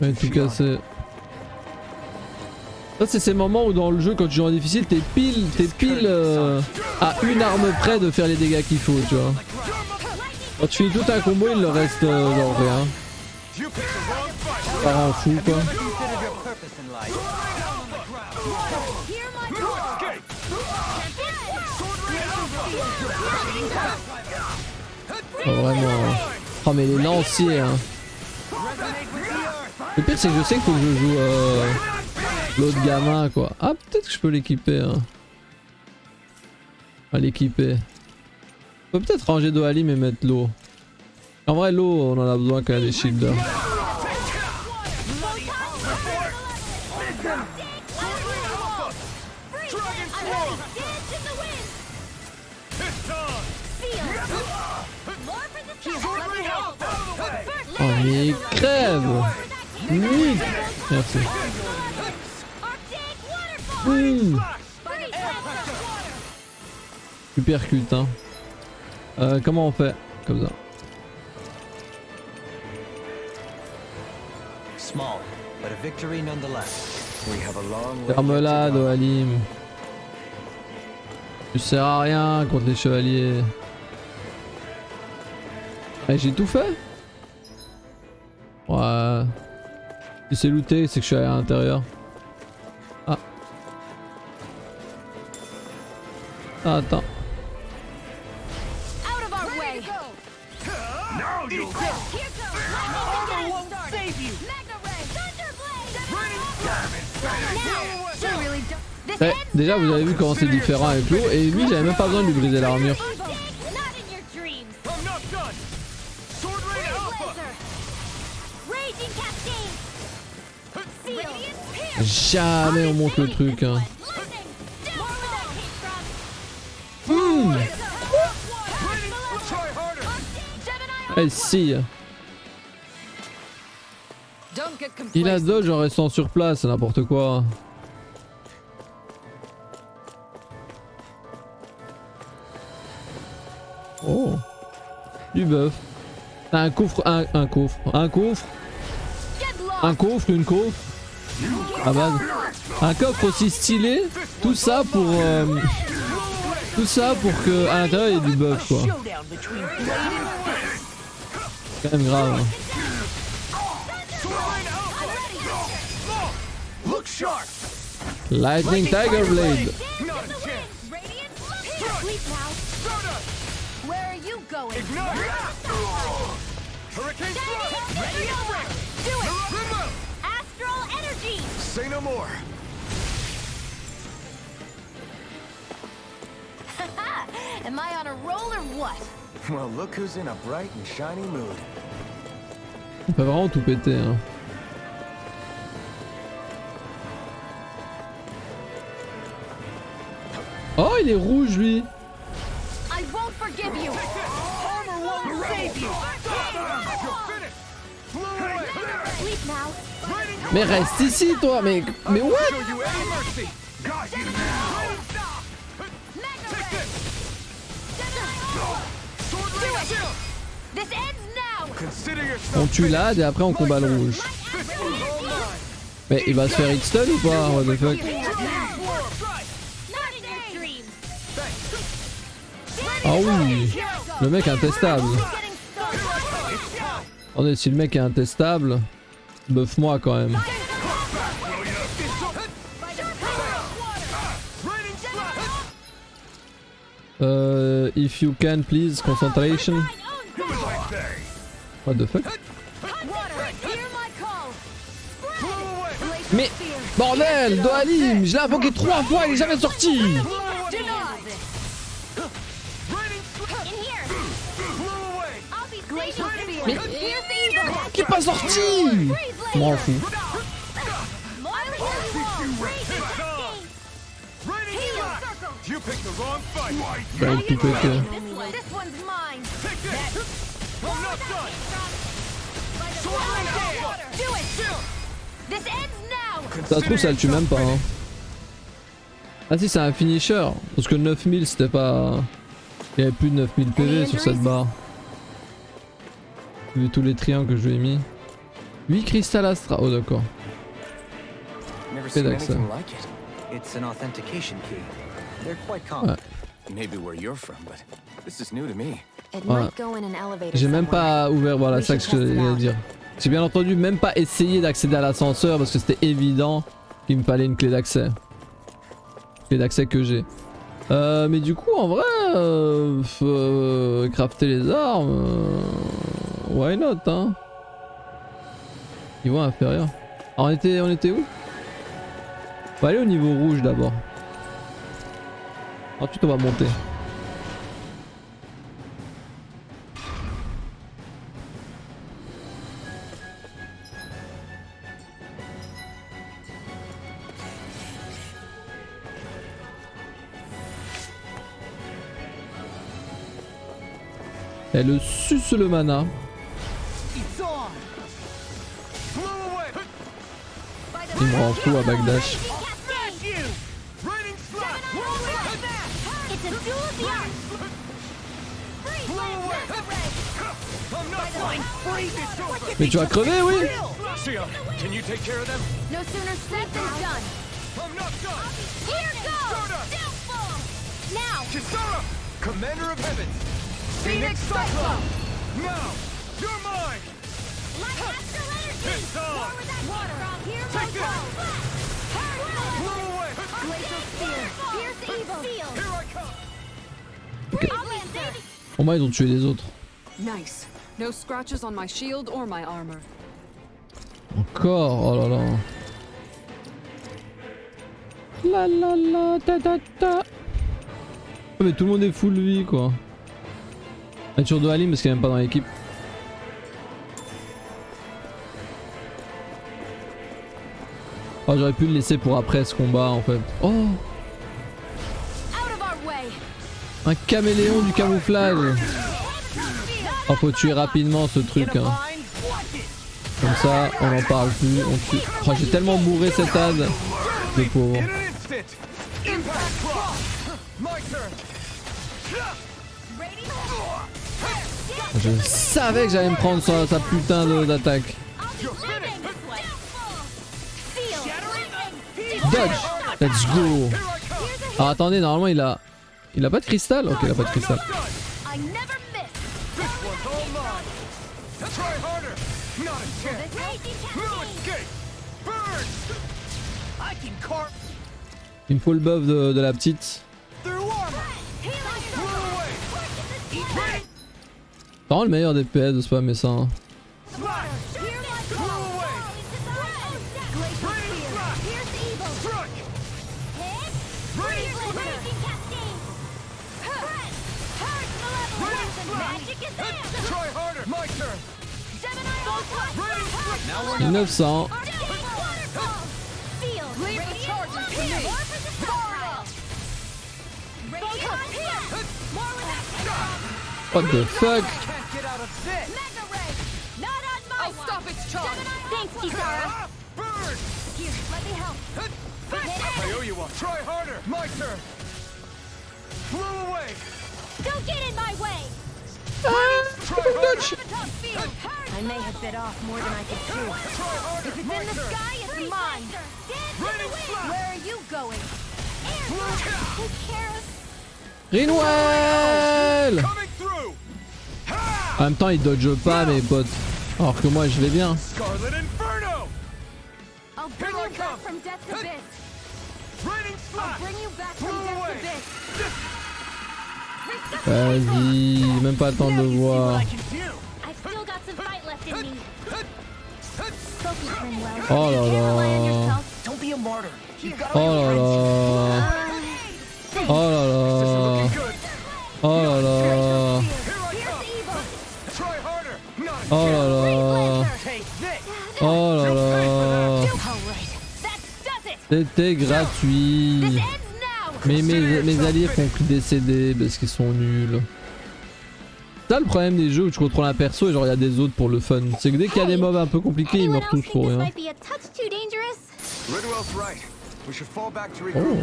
Ouais, tout casser. Ça c'est ces moments où dans le jeu quand tu joues en difficile t'es pile à une arme près de faire les dégâts qu'il faut tu vois. Quand tu finis tout un combo il leur reste genre rien. Ça rend fou quoi. Oh, vraiment. Oh mais les lanciers hein. Le pire c'est que je sais qu'il faut que je joue l'autre gamin quoi. Ah peut-être que je peux l'équiper hein. À l'équiper. Je peux peut-être ranger Dohalim et mettre l'eau. En vrai l'eau on en a besoin quand il y a des shields. Oh mais il crève. Oui. Merci. Super culte hein. Comment on fait? Comme ça. Ferme-la Dohalim. Tu sers à rien contre les chevaliers. Eh, j'ai tout fait? Ouais. Si c'est looté, c'est que je suis allé à l'intérieur. Ah. Ah, attends. Eh, déjà vous avez vu comment c'est différent avec l'eau et lui j'avais même pas besoin de lui briser l'armure. Jamais on monte le truc hein. Eh si. Il a dodge en restant sur place, c'est n'importe quoi. Oh. Du bœuf. Un coffre, un coffre, un coffre, un coffre, une coffre. Ah bah, un coffre aussi stylé. Tout ça pour que à l'intérieur il y ait du buff quoi. C'est quand même grave. Hein. Lightning Tiger Blade. Where are you going? Do it! Astral energy! Say no more. Am I on a roll or what? Well, look who's in a bright and shiny mood. On peut vraiment tout péter hein. Oh il est rouge lui. I won't forgive you. Armor won't save you. Sleep now. Mais reste ici toi, mais what? This ends now. On tue l'ad et après on combat le rouge. Mais il va se faire hit stun ou pas? What the fuck? Not in your dreams. Ah oui, le mec est intestable. Attendez, si le mec est intestable, buff moi quand même. If you can please, concentration. What the fuck? Mais bordel, Doalim, je l'ai invoqué 3 fois, il est jamais sorti. Mais qui est pas sorti? Je m'en fous. Bah, il tout pété. Ça se trouve ça le tue même pas hein. Ah si c'est un finisher. Parce que 9000 c'était pas... Il y avait plus de 9000 PV sur cette barre. Vu tous les triangles que je lui ai mis. 8 cristal astra. Oh d'accord. Fait d'accès. It's an authentication key. They're quite Ouais. common. Maybe where you're from, but this is new to me. Ouais. J'ai même pas ouvert, voilà, c'est ça que je voulais dire. J'ai bien entendu même pas essayé d'accéder à l'ascenseur parce que c'était évident qu'il me fallait une clé d'accès. Clé d'accès que j'ai. Mais du coup en vrai, crafter les armes, why not hein. Niveau inférieur. Alors, on était où? On va aller au niveau rouge d'abord. Ensuite on va monter. Elle suce le mana. Il me rend fou à Bagdash. Mais tu vas crever, oui. Commander of Heavens! Phoenix Cyclone! Now! You're mine! My astral energy! It's on! More with that water! Here Take my this! Blow away! Glacial Spear! Pierce evil! Here I come! I'll be saving! Au moins ils ont tué les autres. Nice. No scratches on my shield or my armor. Encore, oh là là. La la la ta ta ta. Oh, mais tout le monde est full vie quoi. Un sur Doalim parce qu'il est même pas dans l'équipe. Oh j'aurais pu le laisser pour après ce combat en fait. Oh, un caméléon du camouflage. Oh faut tuer rapidement ce truc hein. Comme ça on n'en parle plus, on tue. Oh j'ai tellement bourré cette ad. Le pauvre. Je savais que j'allais me prendre sa putain d'attaque. Dodge. Let's go. Alors attendez, normalement il a pas de cristal. Ok, il a pas de cristal. Il me faut le buff de la petite. Vraiment le meilleur DPS de ce mais ça. Hein. « 900. What the fuck? Don't get in my way! I may have bit off more than I could chew. If it's in the sky, it's mine! Where are you going? Take care of... Rinwell! En même temps il dodge pas mes potes. Alors que moi je vais bien. I'll bring you back from death's abyss! I'll bring you back from death's abyss! Vas-y, même pas le temps de le voir. Oh là là. Oh là là. Oh là là. Oh là là. Oh là là. Oh là là. C'était gratuit. Mais mes alliés font que décéder parce qu'ils sont nuls. C'est ça le problème des jeux où tu contrôles un perso et genre il y a des autres pour le fun. C'est que dès qu'il y a des mobs un peu compliqués, ils meurent tous pour rien. Oh.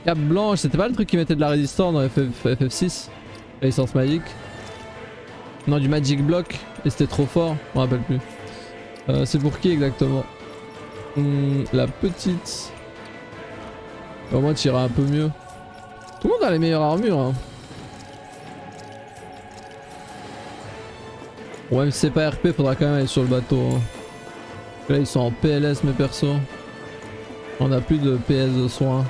Cape blanche, c'était pas le truc qui mettait de la résistance dans FF6? La licence magique? Non, du magic block. Et c'était trop fort, je me rappelle plus. C'est pour qui exactement? La petite. Au moins tu iras un peu mieux. Tout le monde a les meilleures armures. Hein. Bon, même si c'est pas RP, faudra quand même aller sur le bateau. Hein. Là ils sont en PLS mes persos. On a plus de PS de soins.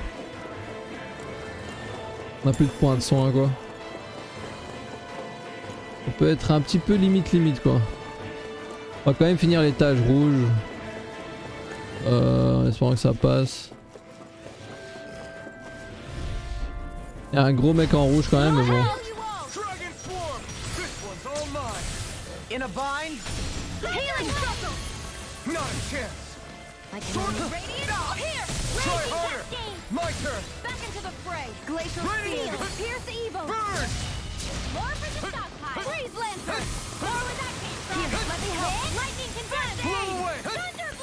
On a plus de points de soins quoi. On peut être un petit peu limite quoi. On va quand même finir l'étage rouge. En espérant que ça passe. Il y a un gros mec en rouge quand même mais bon.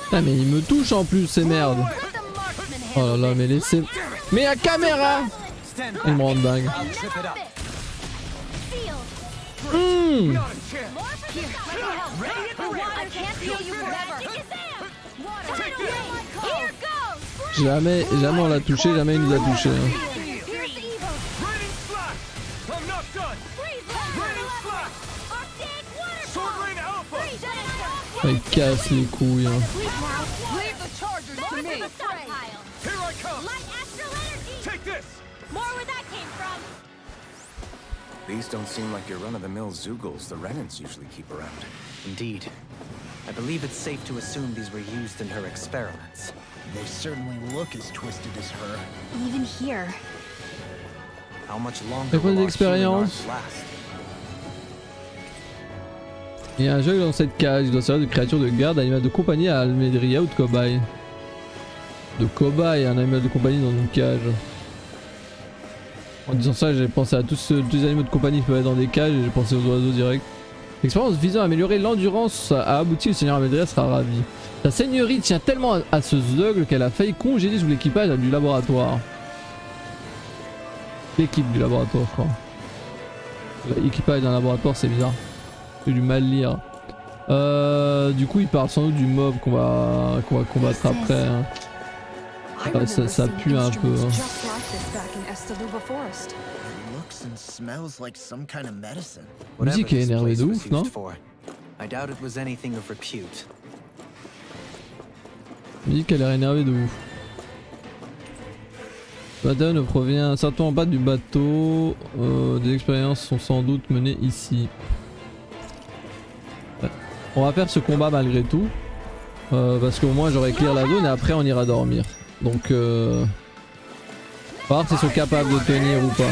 Putain mais il me touche en plus ces merdes. Oh là là mais laissez... Mais la caméra! Il me rend dingue. Jamais on l'a touché, jamais il nous a touché. Hein. Il casse les couilles. Hein. These don't seem like your run-of-the-mill Zoogles the Renans usually keep around. Indeed. I believe it's safe to assume these were used in her experiments. They certainly look as twisted as her. Even here. How much longer will our healing arts last? Il y a un jeu dans cette cage, il doit servir de créature de garde, animal de compagnie à Almedria ou de cobaye. De cobaye, un animal de compagnie dans une cage. En disant ça, j'ai pensé à tous les animaux de compagnie qui peuvent être dans des cages et j'ai pensé aux oiseaux direct. L'expérience visant à améliorer l'endurance a abouti, le seigneur Almedria sera ravi. La seigneurie tient tellement à ce Zeugle qu'elle a failli congédier tout l'équipage du laboratoire. L'équipe du laboratoire, je crois. L'équipage d'un laboratoire, c'est bizarre. J'ai du mal lire. Du coup, il parle sans doute du mob qu'on va combattre après. Hein. Ça pue un peu. Hein. La musique est énervée de ouf, non? I doubt it was anything of repute. La musique a l'air énervée de ouf. Bateau ne provient certainement pas du bateau. Des expériences sont sans doute menées ici. Ouais. On va faire ce combat malgré tout. Parce qu'au moins j'aurai clear la zone et après on ira dormir. Donc on va voir s'ils sont capables de tenir ou pas.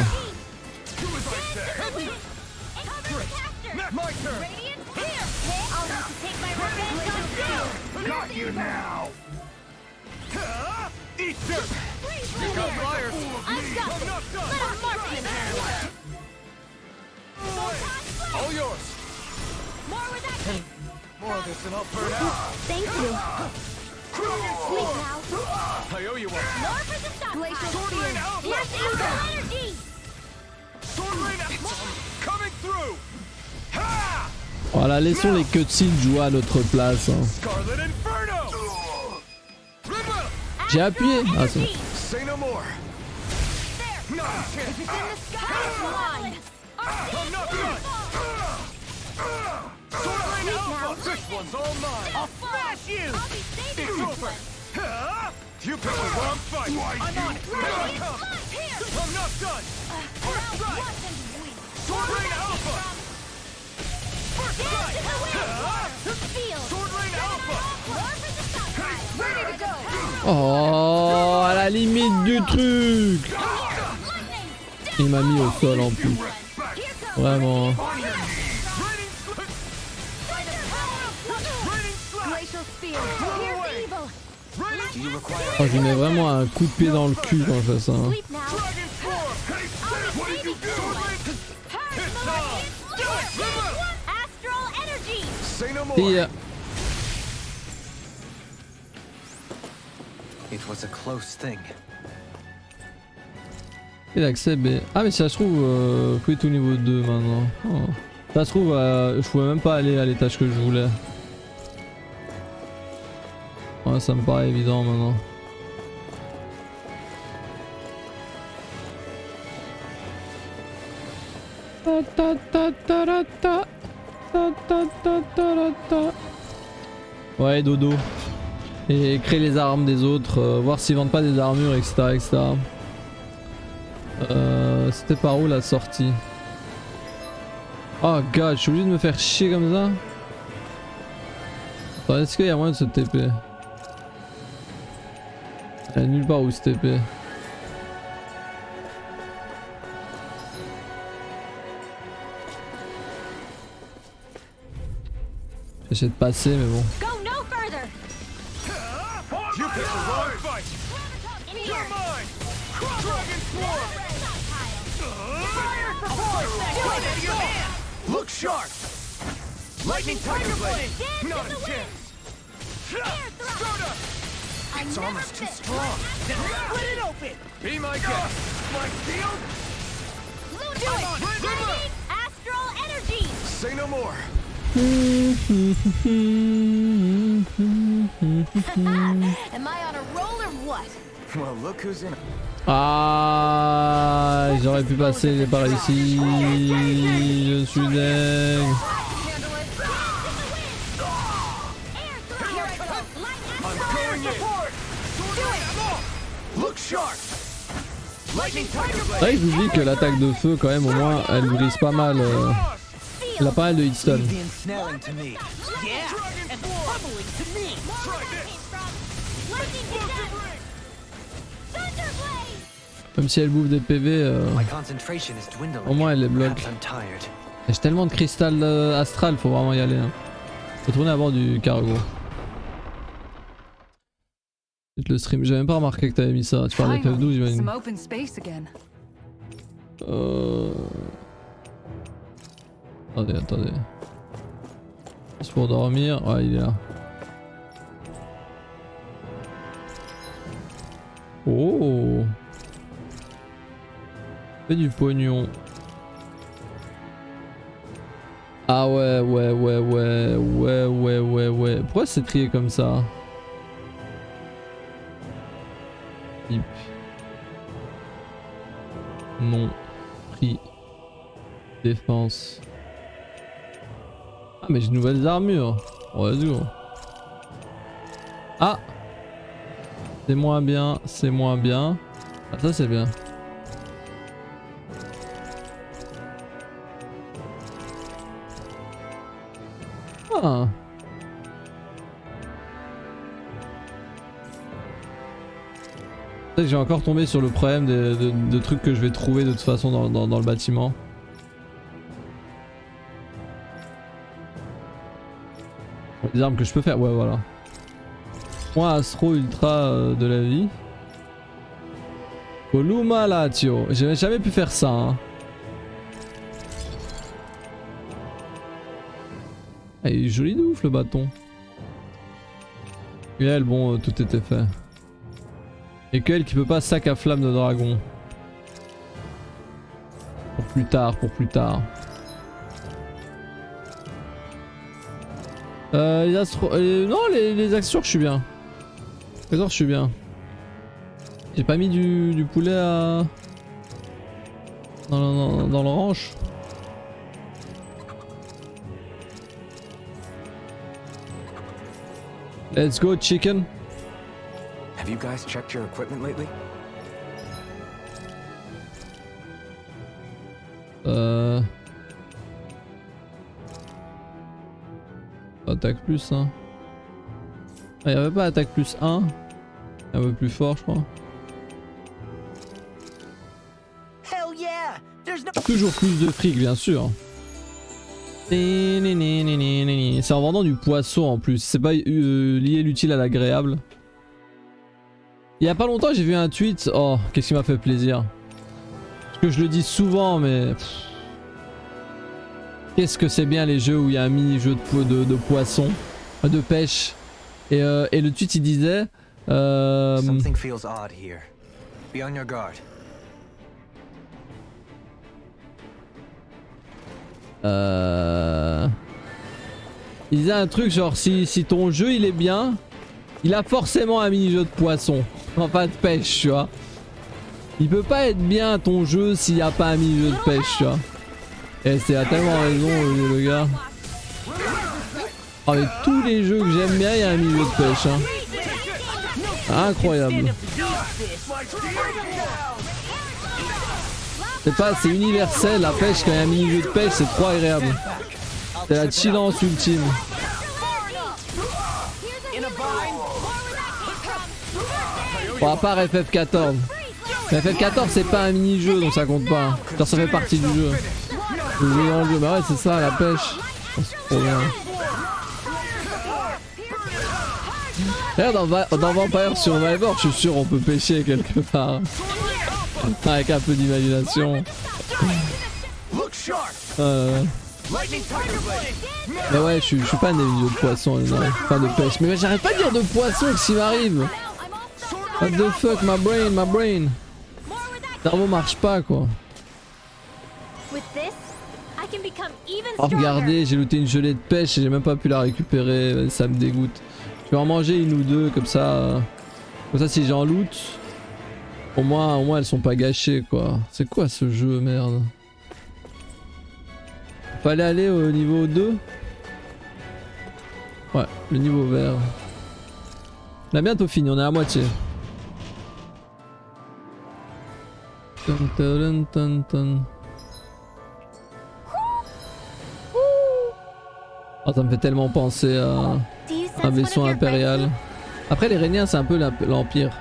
All yours. More of this and I'll burn out. Thank you. Sweet now. I owe you one. More for the stockpile. Sword rain alpha. Here's evil energy. Sword rain alpha. Coming through. Ha! Voilà, laissons les cutscenes jouer à notre place. Hein. Scarlet Inferno. J'ai appuyé. Ah, c'est bon. Say no more. Not a chance. If it's in the sky, it's mine. I'm not done. Sword rain alpha. This one's all mine. I'll smash you. I'll be saving It's this over. one. You picked the wrong fight. I'm on it. Here I come. I'm not done. First strike. Sword rain alpha. First strike. Sword rain alpha. Ready to go. Oh, à la limite du truc. Il m'a mis au sol en plus. Vraiment. Oh, je lui mets vraiment un coup de pied dans le cul quand je fais ça. Hein. It was a close thing. Et l'accès B. Ah mais ça se trouve, quit au niveau 2 maintenant. Oh. Ça se trouve, je pouvais même pas aller à l'étage que je voulais. Ouais, ça me paraît évident maintenant. Ouais, dodo. Et créer les armes des autres, voir s'ils vendent pas des armures, etc. etc. C'était par où la sortie? Oh god, je suis obligé de me faire chier comme ça? Attends, est-ce qu'il y a moyen de se TP? Il y a nulle part où se TP. J'essaie de passer mais bon. You picked the wrong fight. You're mine. Dragon Sword. Fire support. Right out of your hand. Look sharp. Lightning Tiger Blade. Not a chance. Stardust. It's almost too strong. Split it open. Be my guest. My shield. Do it. Astral energy. Say no more. Am I on a roll or what? Well, look who's in. Ah, j'aurais pu passer par ici. Je suis dingue. Look sharp. Lightning Tiger Blade. Ouais, je vous dis que l'attaque de feu quand même au moins elle brise pas mal. Elle a pas mal de hitstun. Même si elle bouffe des PV, au moins elle les bloque. J'ai tellement de cristal astral, faut vraiment y aller. Hein. Faut tourner à bord du cargo. Le stream, j'ai même pas remarqué que t'avais mis ça. Tu parles des FF12, j'imagine. Attendez, attendez. C'est pour dormir. Ouais, il est là. Oh! Fait du pognon. Ah ouais. Pourquoi c'est trié comme ça? Type. Non. Prix. Défense. Ah mais j'ai de nouvelles armures. Oh, vas-y. Ah. C'est moins bien, c'est moins bien. Ah ça c'est bien. Ah. Peut-être que j'ai encore tombé sur le problème de trucs que je vais trouver de toute façon dans le bâtiment. Des armes que je peux faire, ouais voilà. Point astro ultra de la vie. Columa Latio. J'ai jamais pu faire ça. Hein. Ah, il est joli de ouf le bâton. Et elle, bon, tout était fait. Et qu'elle qui peut pas sac à flamme de dragon. Pour plus tard, pour plus tard. Les astro... non, les accessoires, je suis bien. Les accessoires, je suis bien. J'ai pas mis du poulet à... dans le ranch. Let's go, chicken. Have you guys checked your equipment lately? Attaque plus 1. Ah, y'avait pas attaque plus 1. Un peu plus fort, je crois. Toujours plus de fric, bien sûr. C'est en vendant du poisson en plus. C'est pas lié l'utile à l'agréable. Il y a pas longtemps, j'ai vu un tweet. Oh, qu'est-ce qui m'a fait plaisir. Parce que je le dis souvent, mais. Qu'est-ce que c'est bien les jeux où il y a un mini-jeu de poisson, de pêche. Et le tweet il disait. Something feels odd here. Be on your guard. Il disait un truc genre si ton jeu il est bien, il a forcément un mini-jeu de poisson. Enfin de pêche, tu vois. Il peut pas être bien ton jeu s'il n'y a pas un mini-jeu de pêche, tu vois. Et c'est a tellement raison le gars. Oh mais tous les jeux que j'aime bien, il y a un mini-jeu de pêche. Hein. Incroyable. C'est universel la pêche, quand il y a un mini-jeu de pêche, c'est trop agréable. C'est la chillance ultime. Bon, à part FF14. Mais FF14 c'est pas un mini-jeu donc ça compte pas. Genre ça fait partie du jeu. Le jeu dans le jeu, bah ouais c'est ça la pêche. Oh, c'est trop bien. Regarde dans Vampire Survivor, je suis sûr on peut pêcher quelque part. Avec un peu d'imagination. Mais ouais, je suis pas des vidéos de poisson, pas de pêche. Mais j'arrête pas de dire de poisson, qu'est-ce qui m'arrive? What the fuck, my brain. Le cerveau marche pas quoi. Oh regardez, j'ai looté une gelée de pêche et j'ai même pas pu la récupérer, ça me dégoûte. Je vais en manger une ou deux comme ça si j'en loot. Au moins elles sont pas gâchées quoi. C'est quoi ce jeu merde? Fallait aller au niveau 2. Ouais, le niveau vert. On a bientôt fini, on est à moitié. Oh, ça me fait tellement penser à un vaisseau impérial. Après les Réniens c'est un peu l'Empire.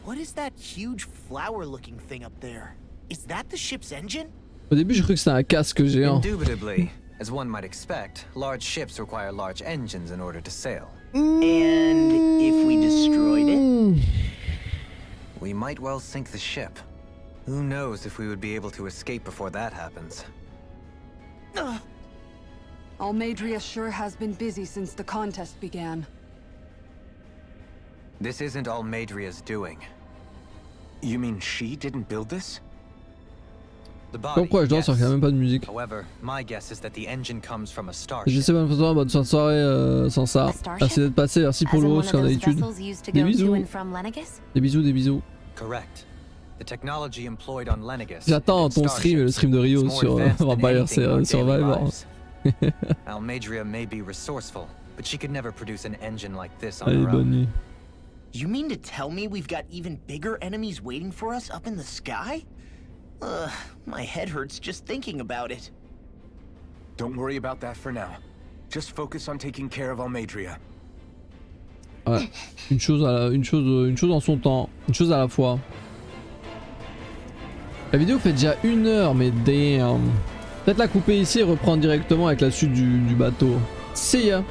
What is that huge flower-looking thing up there? Is that the ship's engine? Au début j'ai cru que c'était un casque géant. Indubitably, as one might expect, large ships require large engines in order to sail. And if we destroyed it? We might well sink the ship. Who knows if we would be able to escape before that happens. Almadria sure has been busy since the contest began. This isn't Almadria's doing. You mean she didn't build this? The body, Pourquoi je danse alors qu'il n'y a même pas de musique? However, my guess is that the engine comes from a J'essaie starship. de me faire bonne soirée sans ça. Merci d'être passé, merci pour le host comme d'habitude. Des bisous. Des bisous, des bisous. Correct. The technology employed on Lenegus. J'attends ton stream et le stream de Rio sur Vampire Survivor. Almadria may be resourceful, but she could never produce an engine like this on Allez, her bonne own. nuit. You mean to tell me we've got even bigger enemies waiting for us up in the sky? My head hurts just thinking about it. Don't worry about that for now. Just focus on taking care of Almadria. Ouais, une chose en son temps, une chose à la fois. La vidéo fait déjà 1 heure, mais damn. Peut-être la couper ici et reprendre directement avec la suite du bateau. See ya.